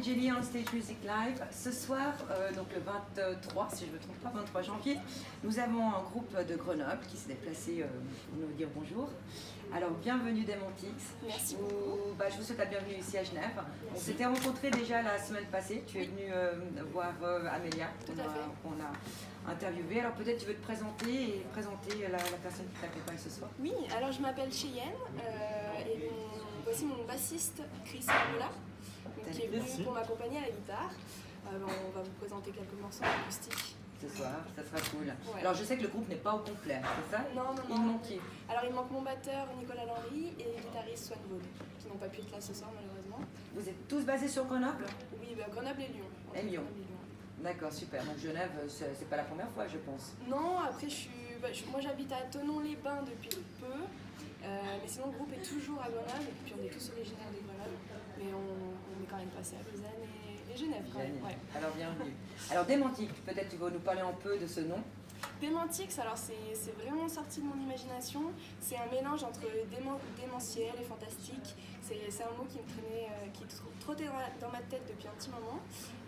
DJ Lee on Stage Music Live. Ce soir, donc le 23, si je ne me trompe pas, 23 janvier, nous avons un groupe de Grenoble qui s'est déplacé pour nous dire bonjour. Alors, bienvenue Demontix. Merci beaucoup. Je vous souhaite la bienvenue ici à Genève. Merci. On s'était rencontrés déjà la semaine passée. Tu es venue voir Amélia, qu'on a interviewée. Alors peut-être tu veux te présenter et présenter la personne qui t'accompagne ce soir. Oui, alors je m'appelle Cheyenne et voici mon bassiste Chris Armola, qui est venu pour m'accompagner à la guitare. Alors on va vous présenter quelques morceaux acoustiques. Ce soir, ça sera cool. Ouais. Alors je sais que le groupe n'est pas au complet, c'est ça? Non. Il manque qui? Alors il manque mon batteur Nicolas Landry et le guitariste Swan Vaud, qui n'ont pas pu être là ce soir malheureusement. Vous êtes tous basés sur Grenoble? Oui, Grenoble et Lyon. Et Lyon. D'accord, super. Donc Genève, c'est pas la première fois, je pense. Non, après moi j'habite à Thonon-les-Bains depuis peu, mais sinon le groupe est toujours à Grenoble, et puis on est tous originaires de Grenoble, mais on est quand même passé à Lausanne et Genève quand même. Ouais. Alors bienvenue. Alors Demontix, peut-être tu vas nous parler un peu de ce nom. Demontix, alors c'est vraiment sorti de mon imagination, c'est un mélange entre démentiel et fantastique. C'est un mot qui me traînait, qui trottait dans ma tête depuis un petit moment,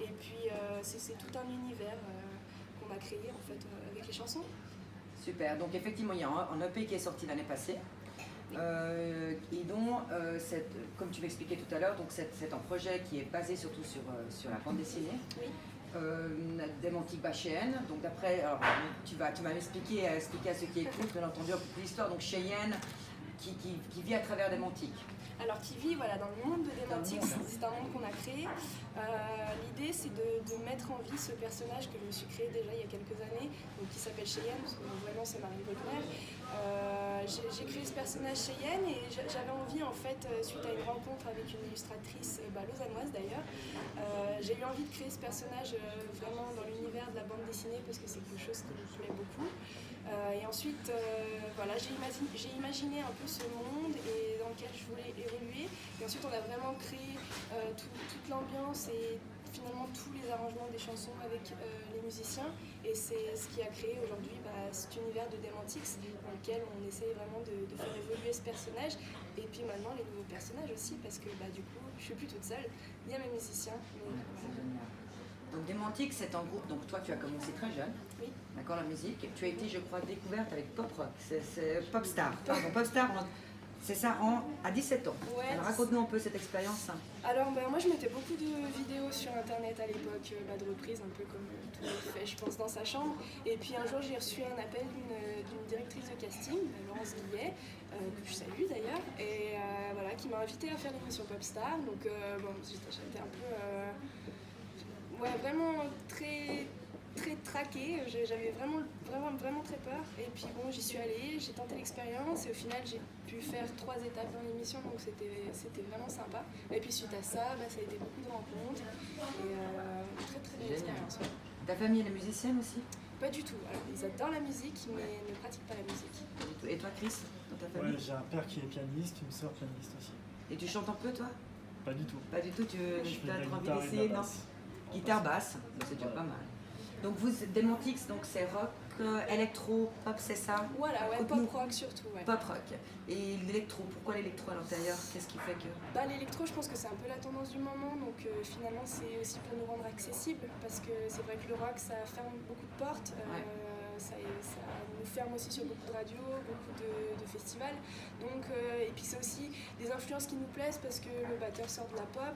et puis c'est tout un univers qu'on a créé en fait avec les chansons. Super, donc effectivement il y a un EP qui est sorti l'année passée, et dont, comme tu m'expliquais tout à l'heure, donc c'est un projet qui est basé surtout sur la bande dessinée. Oui. Demontix Cheyenne. Donc d'après, tu m'as expliqué à ceux qui écoutent, bien entendu, un peu plus l'histoire. Donc Cheyenne qui vit à travers Demontix. Alors qui vit dans le monde de Demontix, c'est un monde qu'on a créé. L'idée c'est de mettre en vie ce personnage que je me suis créé déjà il y a quelques années, donc qui s'appelle Cheyenne, parce que vraiment c'est Marine Baudelaire. J'ai créé ce personnage Cheyenne et j'avais envie en fait, suite à une rencontre avec une illustratrice lausannoise d'ailleurs, j'ai eu envie de créer ce personnage vraiment dans l'univers de la bande dessinée parce que c'est quelque chose qui me plaît beaucoup. Et ensuite, j'ai imaginé un peu ce monde et dans lequel je voulais évoluer. Et ensuite, on a vraiment créé toute l'ambiance et finalement tous les arrangements des chansons avec les musiciens. Et c'est ce qui a créé aujourd'hui cet univers de Demontix dans lequel on essaye vraiment de faire évoluer ce personnage. Et puis maintenant, les nouveaux personnages aussi, parce que du coup, je suis plus toute seule. Il y a mes musiciens. Donc Demontix, c'est un groupe, donc toi tu as commencé très jeune, oui. D'accord, la musique. Tu as été, je crois, découverte avec Pop Rock, c'est Popstar, pardon, Popstar, c'est ça, à 17 ans. Ouais, alors raconte-nous un peu cette expérience. Alors moi je mettais beaucoup de vidéos sur internet à l'époque, de reprises, un peu comme tout le monde fait je pense dans sa chambre. Et puis un jour j'ai reçu un appel d'une directrice de casting, Laurence Guillet, que je salue d'ailleurs, et qui m'a invitée à faire l'émission Popstar. Donc j'étais un peu... vraiment très traquée, j'avais vraiment très peur, et puis bon, j'y suis allée, j'ai tenté l'expérience et au final j'ai pu faire 3 étapes dans l'émission, donc c'était vraiment sympa. Et puis suite à ça, ça a été beaucoup de rencontres et très belle expérience. Ouais. Ta famille elle est musicienne aussi? Pas du tout, alors ils adorent la musique mais ne pratiquent pas la musique. Et toi Chris, dans ta famille? Ouais, j'ai un père qui est pianiste, une sœur pianiste aussi. Et tu chantes un peu toi? Pas du tout. Pas du tout, tu as envie d'essayer? Non. Guitare basse, c'est déjà pas mal. Donc vous, Demontix, donc c'est rock, électro, pop, c'est ça? Voilà, ouais, pop rock surtout. Ouais. Pop rock. Et l'électro, pourquoi l'électro à l'intérieur? Qu'est-ce qui fait que... L'électro, je pense que c'est un peu la tendance du moment, donc finalement c'est aussi pour nous rendre accessibles, parce que c'est vrai que le rock ça ferme beaucoup de portes. Ça nous ferme aussi sur beaucoup de radios, beaucoup de festivals. Donc, et puis c'est aussi des influences qui nous plaisent parce que le batteur sort de la pop,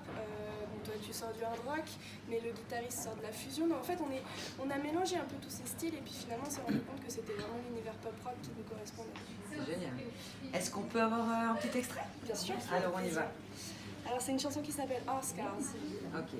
toi tu sors du hard rock, mais le guitariste sort de la fusion. Donc en fait on a mélangé un peu tous ces styles et puis finalement on s'est rendu compte que c'était vraiment l'univers pop rock qui nous correspondait. C'est génial. Est-ce qu'on peut avoir un petit extrait? Bien sûr. Alors on y va. Alors c'est une chanson qui s'appelle Oscars. Ok.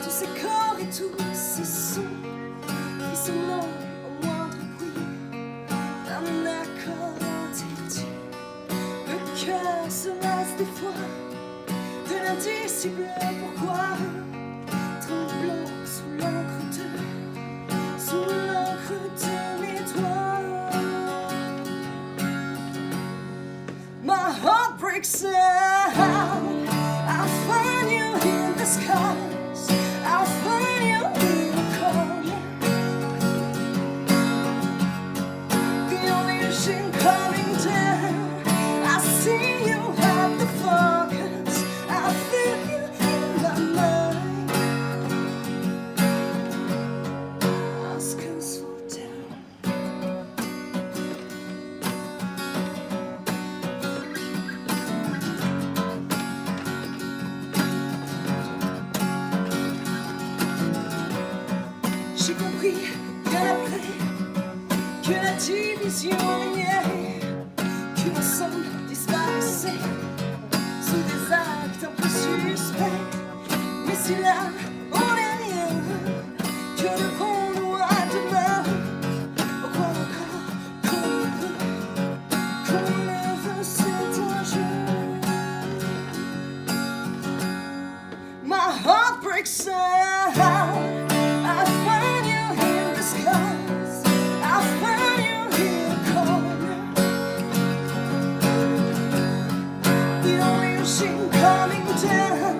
Tous ces corps et tous ces sons, frissonnant au moindre bruit d'un accord interdit. Le cœur se lasse des fois de l'indicible pourquoi. Trop J'ai compris bien après que la division régnait, que l'ensemble disparaissait sous des actes un peu suspects. Mais si là on n'est rien que de bon loin demain, on croit encore qu'on le veut, c'est un jeu. My heart breaks out. I find you in the skies. I find you in the corner. The only ocean coming down.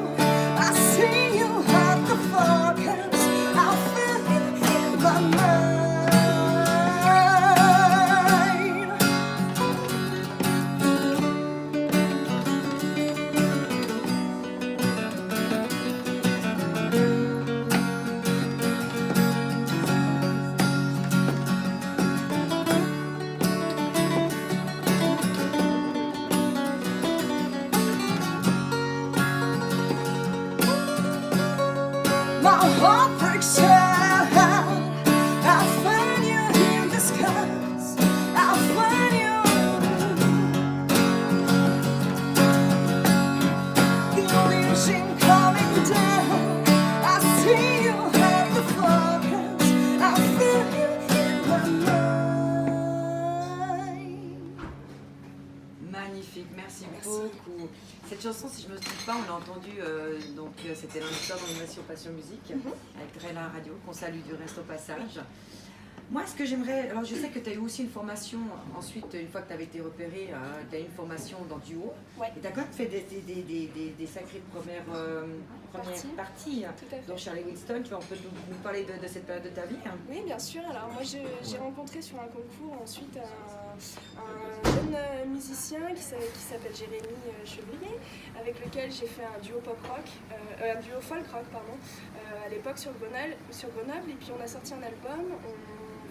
I see you at the forecast. I feel you in my mind. My heart breaks out. I find you in the skies. I find you. The only ocean coming down. I see you at the forecast. I feel you in my mind. Magnifique, merci beaucoup. Cette chanson, si je ne me trompe pas, on l'a entendue, c'était dans l'histoire d'animation Passion Musique, avec Rella Radio, qu'on salue du reste au passage. Moi, ce que j'aimerais, alors je sais que tu as eu aussi une formation, ensuite, une fois que tu avais été repérée, tu as eu une formation dans duo, Ouais. et tu as quand même fait des sacrées premières parties, Tout à fait. dont Charlie Winston. On peut nous parler de cette période de ta vie, hein? Oui, bien sûr. Alors moi, j'ai rencontré sur un concours ensuite un jeune musicien qui s'appelle Jérémy Chevrier, avec lequel j'ai fait un duo pop rock, un duo folk rock, pardon, à l'époque sur Grenoble. Et puis on a sorti un album, on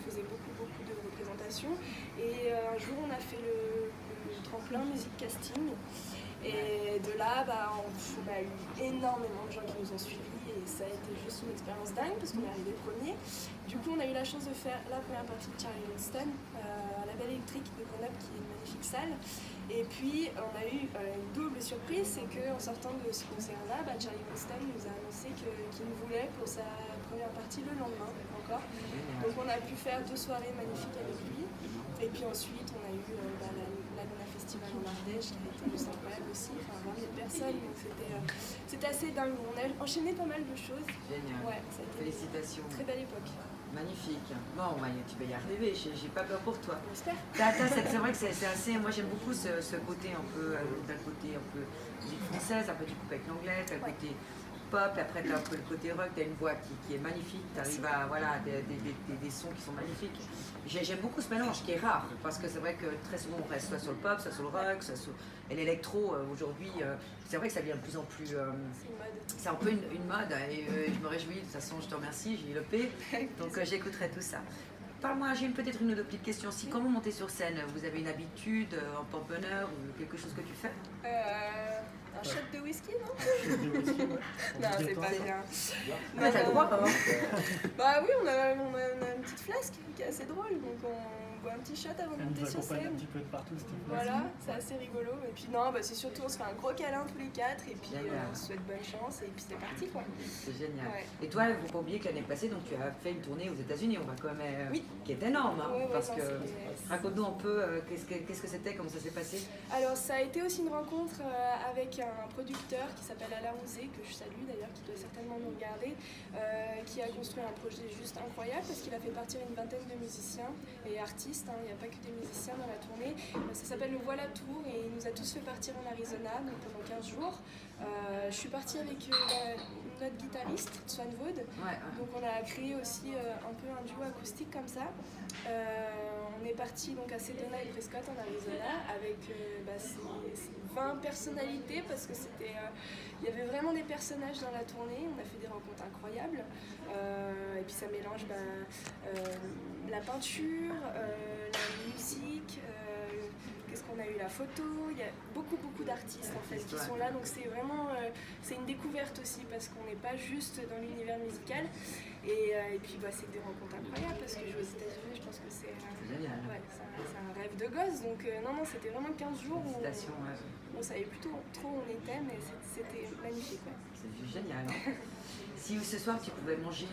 faisait beaucoup de représentations. Et un jour, on a fait le tremplin musique casting. Et de là, on a eu énormément de gens qui nous ont suivis et ça a été juste une expérience dingue parce qu'on est arrivé premier. Du coup, on a eu la chance de faire la première partie de Charlie Winston à la Belle Électrique de Grenoble, qui est une magnifique salle. Et puis, on a eu une double surprise, c'est qu'en sortant de ce concert-là, Charlie Winston nous a annoncé qu'il nous voulait pour sa première partie le lendemain encore. Donc, on a pu faire 2 soirées magnifiques avec lui. Et puis ensuite, on a eu la Luna Festival en Ardèche qui a été juste incroyable aussi, 20 000 personnes, donc c'était assez dingue. On a enchaîné pas mal de choses. Génial. Ouais, ça a été Félicitations. une très belle époque. Magnifique. Bon, tu vas y arriver, j'ai pas peur pour toi. J'espère. C'est vrai que c'est assez. Moi j'aime beaucoup ce côté un peu. T'as le côté un peu musique française, après tu coupes avec l'anglais, t'as le côté pop, et après t'as un peu le côté rock, t'as une voix qui est magnifique, t'arrives à. Voilà, des sons qui sont magnifiques. J'aime beaucoup ce mélange qui est rare, parce que c'est vrai que très souvent on reste soit sur le pop, soit sur le rock, soit sur. Et l'électro aujourd'hui, c'est vrai que ça devient de plus en plus. C'est une mode. C'est un peu une mode et je me réjouis, de toute façon je te remercie, j'ai eu le P, donc j'écouterai tout ça. Parle-moi, j'ai peut-être une ou deux petites questions. Quand vous montez sur scène, vous avez une habitude, un porte-bonheur ou quelque chose que tu fais? Un shot de whisky, non? Non, Non, c'est pas bien. Ah, t'as le droit, hein. Bah oui, on a une petite flasque qui est assez drôle, donc on boit un petit shot avant de Elle monter nous sur accompagne un scène. petit peu de partout, c'était Voilà, c'est assez rigolo. Et puis non, c'est surtout on se fait un gros câlin tous les 4 et puis on se souhaite bonne chance et puis c'est parti quoi. C'est génial. Ouais. Et toi, il ne faut pas oublier que l'année passée, donc, tu as fait une tournée aux États-Unis, on va quand même, Oui. qui est énorme, hein, Ouais, parce non, que c'est- raconte-nous un peu qu'est-ce que c'était, comment ça s'est passé. Alors ça a été aussi une rencontre avec un producteur qui s'appelle Alain Rousset, que je salue d'ailleurs, qui doit certainement nous regarder, qui a construit un projet juste incroyable parce qu'il a fait partir une vingtaine de musiciens et artistes, hein, il n'y a pas que des musiciens dans la tournée. Ça s'appelle le Voilà Tour et il nous a tous fait partir en Arizona donc pendant 15 jours. Je suis partie avec notre guitariste, Swan Vaud. Ouais, Donc on a créé aussi un peu un duo acoustique comme ça. On est parti donc à Sedona et Prescott en Arizona avec ces 20 personnalités parce que c'était, il y avait vraiment des personnages dans la tournée. On a fait des rencontres incroyables et puis ça mélange la peinture, la musique. parce qu'on a eu la photo, il y a beaucoup d'artistes en fait qui sont là, donc c'est vraiment c'est une découverte aussi parce qu'on n'est pas juste dans l'univers musical et puis c'est des rencontres incroyables parce que jouer aux États-Unis, je pense que c'est un rêve de gosse, donc non c'était vraiment 15 jours où on savait plutôt trop où on était, mais c'était magnifique. Ouais. C'est génial. Hein. Si ce soir tu pouvais manger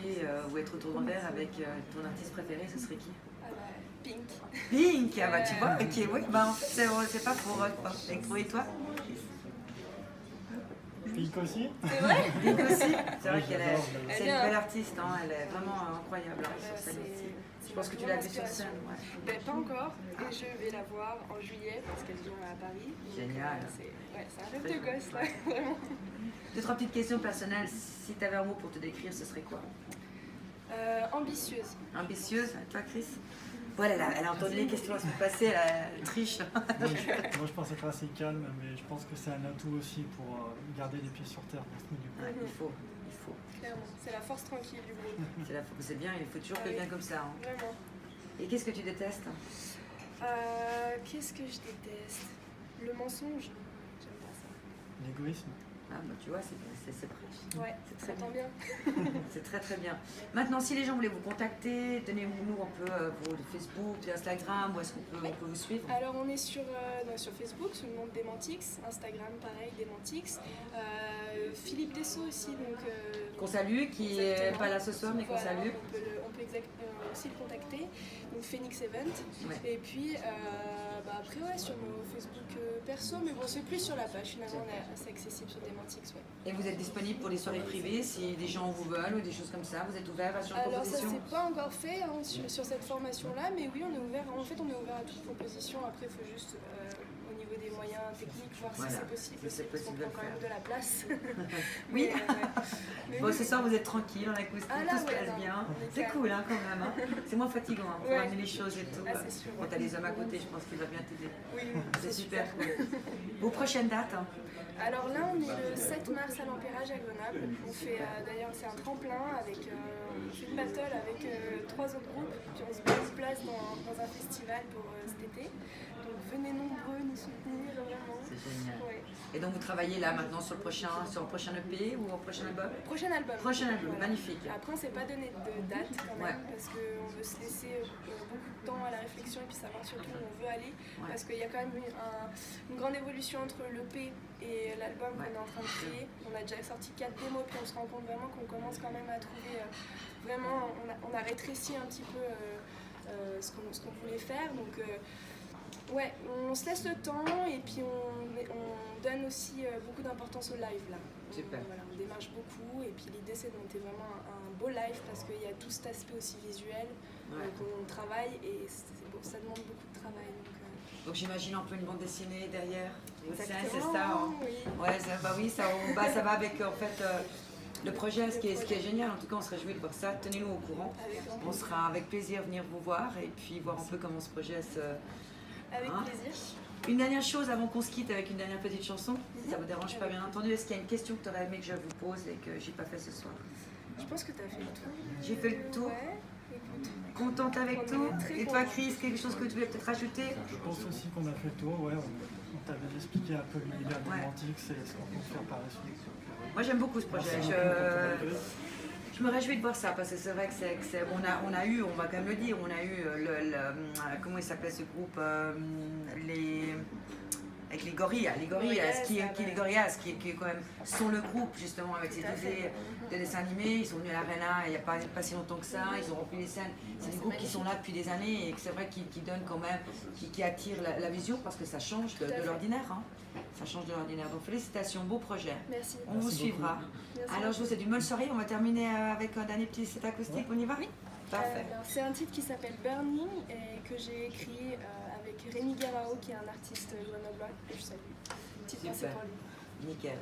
ou être autour d'un verre avec ton artiste préféré, ce serait qui? Pink. Pink, ah bah tu vois, ok, oui, bah en fait c'est pas pour quoi. Et toi? Pink aussi? C'est vrai? Pink aussi. C'est vrai qu'elle est, Elle c'est est une belle artiste, hein, elle est vraiment incroyable hein, sur scène aussi. Je pense que tu l'as vue sur scène. Ouais. Ben, pas encore, et je vais la voir en juillet parce qu'elle vient à Paris. Génial. C'est un rêve de gosse là, vraiment. 2-3 petites questions personnelles. Si tu avais un mot pour te décrire, ce serait quoi? Ambitieuse. Ambitieuse, toi Chris? Voilà, elle a entendu les questions à se passer, elle triche. Moi je pense être assez calme, mais je pense que c'est un atout aussi pour garder les pieds sur terre dans ce milieu. Ouais, il faut. Clairement, c'est la force tranquille du groupe. C'est bien, il faut toujours quelqu'un comme ça. Hein. Vraiment. Et qu'est-ce que tu détestes? Qu'est-ce que je déteste? Le mensonge. J'aime pas ça. L'égoïsme. Ah bah tu vois, c'est prêche. Ouais, c'est ça très t'entend bien. C'est très bien. Maintenant, si les gens voulaient vous contacter, donnez-nous un peu vos Facebook, Instagram, où est-ce qu'on peut vous suivre? Alors on est sur Facebook sous le nom de Demantix, Instagram pareil, Demantix. Philippe Dessau aussi, donc... qu'on salue, qui n'est pas là ce soir, mais qu'on salue. On peut aussi le contacter, donc Phoenix Event. Ouais. Et puis après sur nos Facebook perso, mais bon c'est plus sur la page, finalement on est assez accessible sur Demantix. Ouais. Et vous êtes disponible pour des soirées privées, si des gens vous veulent ou des choses comme ça, vous êtes ouvert à ce genre de Alors ça proposition? c'est pas encore fait hein, sur cette formation-là, mais oui on est ouvert, en fait on est ouvert à toute proposition, après il faut juste au niveau des moyens techniques voir si c'est possible, si c'est parce qu'on possible de prend le quand même de la place. Oui. Mais Bon, oui. ce soir vous êtes tranquille, en acoustique, Ah là, tout se ouais, passe non, bien. on est C'est calme. cool hein, quand même. Hein. C'est moins fatigant hein, pour Ouais. amener les choses et tout. Ah, c'est sûr, Quand ouais. t'as des hommes à côté, je pense qu'il va bien t'aider. Oui, C'est super cool. Vos prochaines dates hein? Alors là, on est le 7 mars à l'Empérage à Grenoble. On fait d'ailleurs, c'est un tremplin avec une battle avec 3 autres groupes. Puis on se place dans un festival pour cet été. Donc venez nombreux nous soutenir vraiment. C'est génial. Ouais. Et donc vous travaillez là maintenant sur le prochain EP ou au prochain album? Prochain album. Prochain album, magnifique. Après, on ne s'est pas donné de date quand même, parce qu'on veut se laisser beaucoup de temps à la réflexion et puis savoir surtout où on veut aller. Ouais. Parce qu'il y a quand même une grande évolution entre l'EP et l'album qu'on est en train de créer. On a déjà sorti 4 démos, puis on se rend compte vraiment qu'on commence quand même à trouver vraiment, on a rétréci un petit peu ce qu'on voulait faire. Donc, ouais, on se laisse le temps et puis on donne aussi beaucoup d'importance au live là. Super. On démarche beaucoup et puis l'idée c'est de monter vraiment un beau live parce qu'il y a tout cet aspect aussi visuel qu'on travaille et ça demande beaucoup de travail. Donc j'imagine un peu une bande dessinée derrière. Exactement, C'est ça. Hein. oui. Ouais, ça va avec en fait le projet, ce qui est génial. En tout cas, on se réjouit de voir ça. Tenez-nous au courant. On sera avec plaisir venir vous voir et puis voir un peu comment ce projet se. Avec plaisir. Une dernière chose avant qu'on se quitte avec une dernière petite chanson, si ça vous dérange pas bien entendu. Est-ce qu'il y a une question que tu aurais aimé que je vous pose et que j'ai pas fait ce soir? Je pense que tu as fait le tour. J'ai fait le tour. Ouais, écoute. Contente avec On tout. est très Et toi, contents. Chris, quelque chose que tu voulais peut-être rajouter? Je pense aussi qu'on a fait le tour, ouais, on t'avait expliqué un peu l'univers romantique, c'est ce qu'on peut faire par la suite. Moi, j'aime beaucoup ce projet. Je me réjouis de voir ça parce que c'est vrai que on a eu, on va quand même le dire, on a eu comment il s'appelait ce groupe, avec les Gorillaz, qui quand même sont le groupe justement avec ces idées de dessins animés. Ils sont venus à l'Arena il n'y a pas si longtemps que ça, ils ont rempli les scènes. C'est des groupes qui sont là depuis des années et que c'est vrai qu'ils donnent quand même, qui attirent la vision parce que ça change de l'ordinaire. Hein. Ça change de l'ordinaire. Donc félicitations, beau projet. Merci. On vous suivra. Merci. Alors je vous souhaite une bonne soirée. On va terminer avec un dernier petit set acoustique. On y va? Oui. Parfait. C'est un titre qui s'appelle Burning et que j'ai écrit avec Rémi Garao qui est un artiste grenoblois que je salue. Petite pensée Super. pour lui. Nickel.